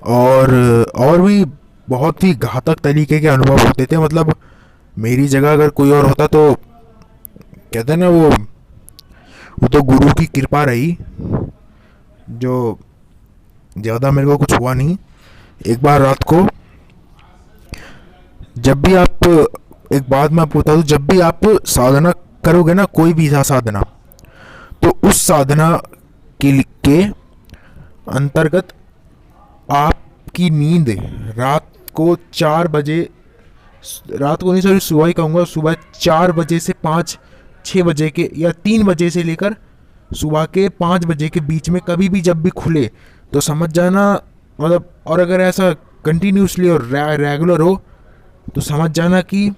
और भी बहुत ही घातक तरीके के अनुभव होते थे। मतलब मेरी जगह अगर कोई और होता तो कहते हैं ना वो तो गुरु की कृपा रही, जो ज़्यादा मेरे को कुछ हुआ नहीं। एक बार रात को जब भी आप एक बात मैं आपको बता दूं, जब भी आप साधना करोगे ना, कोई भी साधना, तो उस साधना के अंतर्गत आपकी नींद रात को 4 बजे, रात को नहीं सॉरी सुबह ही कहूँगा, सुबह 4 बजे से 5-6 बजे के या 3 बजे से लेकर सुबह के 5 बजे के बीच में कभी भी जब भी खुले तो समझ जाना, मतलब और अगर ऐसा कंटिन्यूसली और रेगुलर हो तो समझ जाना कि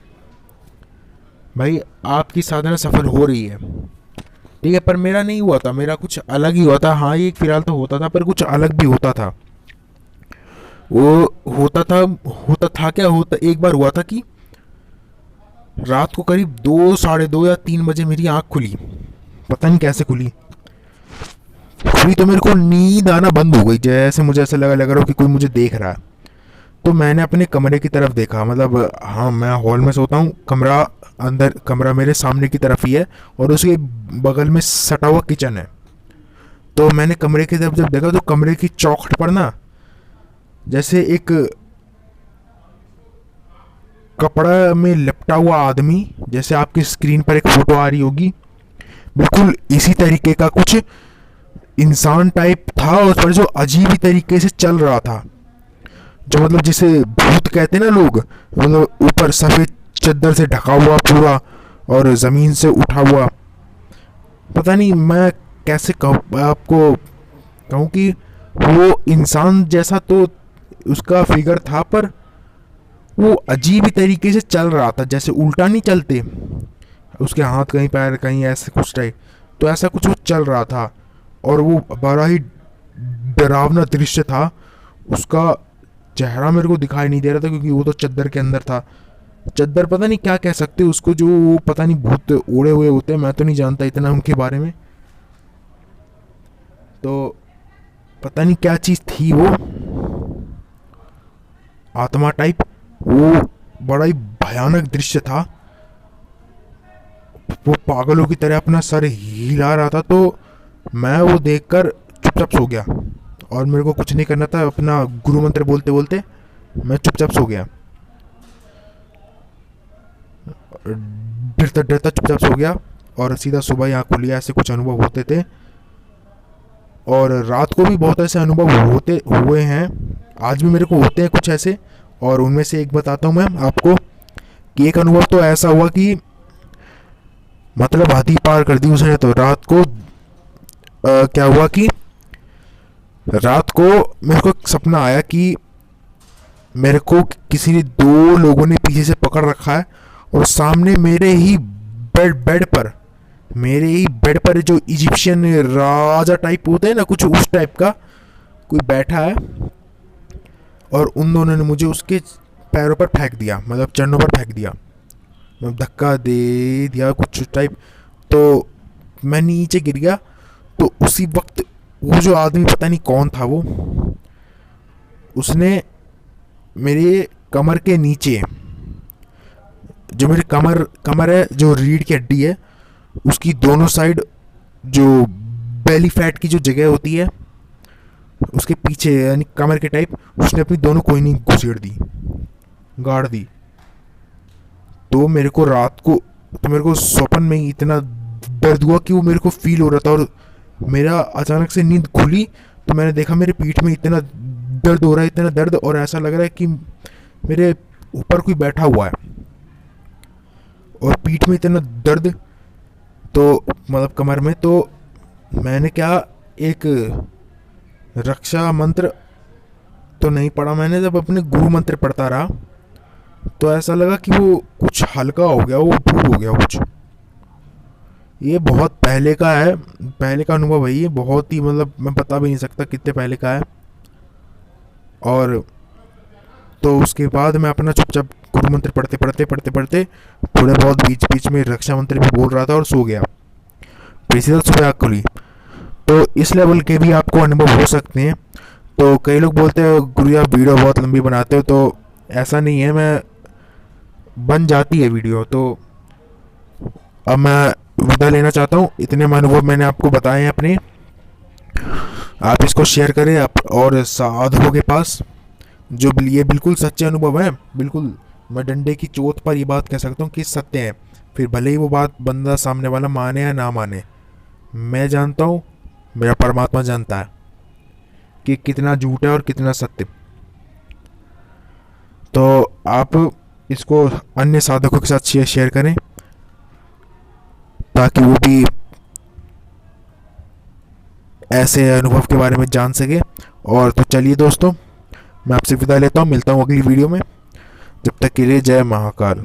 भाई आपकी साधना सफल हो रही है। ठीक है, पर मेरा नहीं हुआ था, मेरा कुछ अलग ही हुआ था। हाँ, ये फिलहाल तो होता था, पर कुछ अलग भी होता था। वो होता था क्या होता, एक बार हुआ था कि रात को करीब 2, 2:30 या 3 बजे मेरी आँख खुली। पता नहीं कैसे खुली तो मेरे को नींद आना बंद हो गई। जैसे मुझे ऐसा लगा रहा हो कि कोई मुझे देख रहा है। तो मैंने अपने कमरे की तरफ देखा, मतलब हाँ मैं हॉल में सोता हूँ, कमरा मेरे सामने की तरफ ही है और उसके बगल में सटा हुआ किचन है। तो मैंने कमरे की तरफ जब देखा तो कमरे की चौखट पर ना जैसे एक कपड़ा में लिपटा हुआ आदमी, जैसे आपकी स्क्रीन पर एक फोटो आ रही होगी, बिल्कुल इसी तरीके का कुछ इंसान टाइप था और पर जो अजीब ही तरीके से चल रहा था। जो मतलब जिसे भूत कहते हैं ना लोग, मतलब ऊपर सफ़ेद चद्दर से ढका हुआ पूरा और ज़मीन से उठा हुआ। पता नहीं मैं कैसे कहूँ आपको, कहूँ कि वो इंसान जैसा तो उसका फिगर था, पर वो अजीब ही तरीके से चल रहा था, जैसे उल्टा नहीं चलते, उसके हाथ कहीं पैर कहीं ऐसे कुछ टाइप, तो ऐसा कुछ वो चल रहा था। और वो बड़ा ही डरावना दृश्य था। उसका चेहरा मेरे को दिखाई नहीं दे रहा था क्योंकि वो तो चद्दर के अंदर था। चद्दर पता नहीं क्या कह सकते उसको, जो वो पता नहीं भूत ओढ़े हुए होते हैं, मैं तो नहीं जानता इतना उनके बारे में। तो पता नहीं क्या चीज़ थी वो, आत्मा टाइप। वो बड़ा ही भयानक दृश्य था। वो पागलों की तरह अपना सर हिला रहा था। तो मैं वो देखकर चुपचाप सो गया और मेरे को कुछ नहीं करना था। अपना गुरु मंत्र बोलते बोलते मैं चुपचाप सो गया, डरता डरता चुपचाप सो गया और सीधा सुबह यहाँ खुली। ऐसे कुछ अनुभव होते थे और रात को भी बहुत ऐसे अनुभव होते हुए हैं, आज भी मेरे को होते हैं कुछ ऐसे। और उनमें से एक बताता हूँ मैं आपको कि एक अनुभव तो ऐसा हुआ कि मतलब हद ही पार कर दी उसने। तो रात को क्या हुआ कि रात को मेरे को एक सपना आया कि मेरे को किसी ने 2 लोगों ने पीछे से पकड़ रखा है और सामने मेरे ही बेड पर जो इजिप्शियन राजा टाइप होते हैं ना, कुछ उस टाइप का कोई बैठा है। और उन दोनों ने मुझे उसके पैरों पर फेंक दिया, मतलब चरणों पर फेंक दिया, मतलब धक्का दे दिया कुछ टाइप। तो मैं नीचे गिर गया। तो उसी वक्त वो जो आदमी, पता नहीं कौन था वो, उसने मेरे कमर के नीचे, जो मेरे कमर है, जो रीढ़ की हड्डी है, उसकी दोनों साइड जो बेली फैट की जो जगह होती है उसके पीछे, यानी कमर के टाइप, उसने अपनी दोनों कोई नहीं घुसेड़ दी, गाड़ दी। तो मेरे को रात को, तो मेरे को स्वप्न में ही इतना दर्द हुआ कि वो मेरे को फील हो रहा था। और मेरा अचानक से नींद खुली तो मैंने देखा मेरे पीठ में इतना दर्द हो रहा है, इतना दर्द, और ऐसा लग रहा है कि मेरे ऊपर कोई बैठा हुआ है और पीठ में इतना दर्द, तो मतलब कमर में। तो मैंने क्या, एक रक्षा मंत्र तो नहीं पढ़ा मैंने, जब अपने गुरु मंत्र पढ़ता रहा तो ऐसा लगा कि वो कुछ हल्का हो गया, वो दूर हो गया कुछ। ये बहुत पहले का है, पहले का अनुभव है ये, बहुत ही, मतलब मैं बता भी नहीं सकता कितने पहले का है। और तो उसके बाद मैं अपना चुपचाप गुरु मंत्र पढ़ते थोड़े बहुत बीच बीच में रक्षा मंत्र भी बोल रहा था और सो गया। फिर सीधा सुबह आँख खुली। तो इस लेवल के भी आपको अनुभव हो सकते हैं। तो कई लोग बोलते हैं गुरु आप वीडियो बहुत लंबी बनाते हो, तो ऐसा नहीं है, मैं बन जाती है वीडियो। तो अब मैं विदा लेना चाहता हूँ। इतने अनुभव मैंने आपको बताए हैं अपने। आप इसको शेयर करें आप और साधुओं के पास, जो ये बिल्कुल सच्चे अनुभव हैं। बिल्कुल मैं डंडे की चोट पर ये बात कह सकता हूँ कि सत्य है। फिर भले ही वो बात बंदा सामने वाला माने या ना माने, मैं जानता हूँ, मेरा परमात्मा जानता है कि कितना झूठ है और कितना सत्य। तो आप इसको अन्य साधकों के साथ शेयर करें, ताकि वो भी ऐसे अनुभव के बारे में जान सके। और तो चलिए दोस्तों, मैं आपसे विदा लेता हूँ, मिलता हूँ अगली वीडियो में। जब तक के लिए जय महाकाल।